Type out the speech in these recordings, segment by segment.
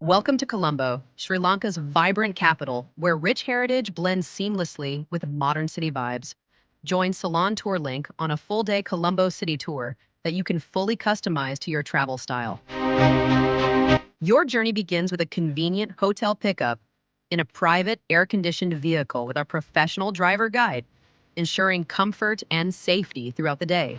Welcome to Colombo, Sri Lanka's vibrant capital, where rich heritage blends seamlessly with modern city vibes. Join Ceylon Tour Link on a full-day Colombo City Tour that you can fully customize to your travel style. Your journey begins with a convenient hotel pickup in a private, air-conditioned vehicle with our professional driver guide, ensuring comfort and safety throughout the day.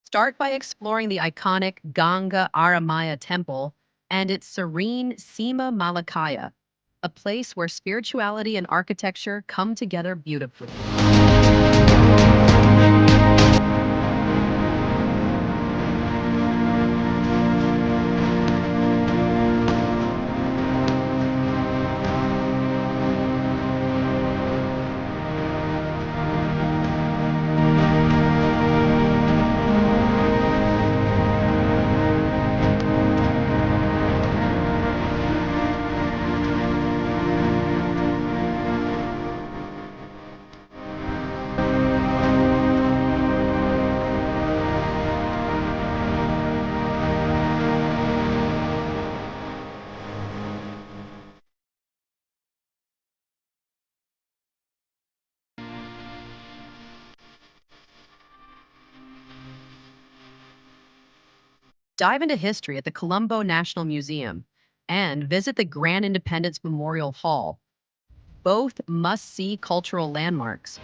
Start by exploring the iconic Gangaramaya Temple and its serene Sima Malakaya, a place where spirituality and architecture come together beautifully. Dive into history at the Colombo National Museum and visit the Grand Independence Memorial Hall, both must-see cultural landmarks.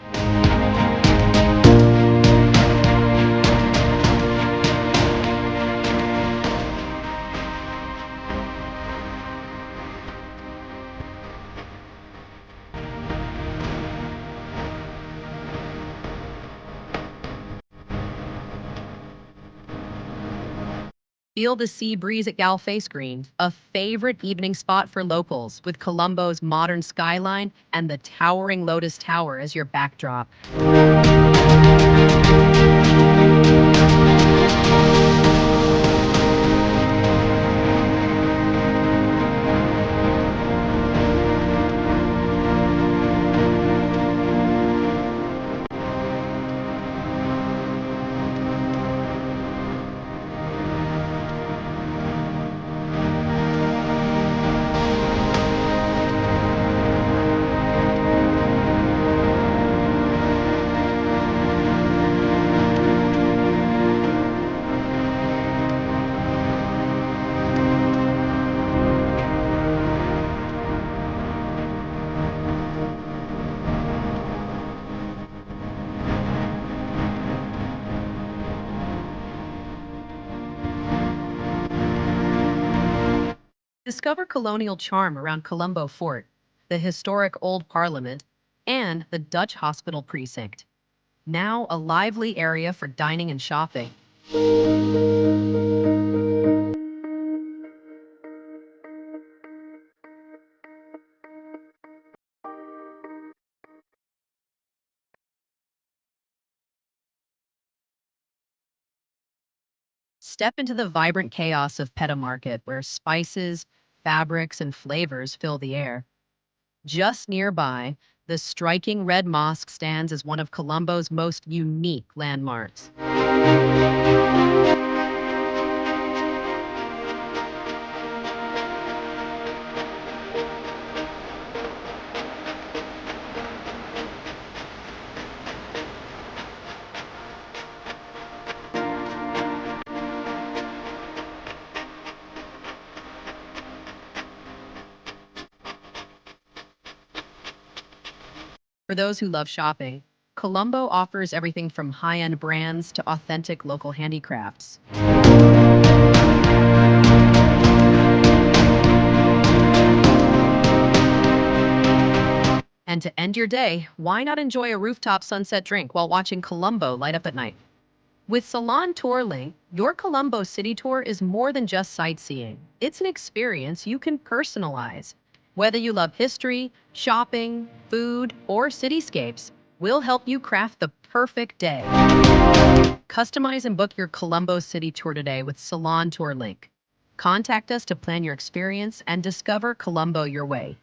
Feel the sea breeze at Galle Face Green, a favorite evening spot for locals, with Colombo's modern skyline and the towering Lotus Tower as your backdrop. Discover colonial charm around Colombo Fort, the historic Old Parliament, and the Dutch Hospital Precinct. Now a lively area for dining and shopping. Step into the vibrant chaos of Pettah Market, where spices, fabrics, and flavors fill the air. Just nearby, the striking red mosque stands as one of Colombo's most unique landmarks. For those who love shopping, Colombo offers everything from high-end brands to authentic local handicrafts. And to end your day, why not enjoy a rooftop sunset drink while watching Colombo light up at night? With Ceylon Tour Link, your Colombo City Tour is more than just sightseeing. It's an experience you can personalize. Whether you love history, shopping, food, or cityscapes, we'll help you craft the perfect day. Customize and book your Colombo City Tour today with Ceylon Tour Link. Contact us to plan your experience and discover Colombo your way.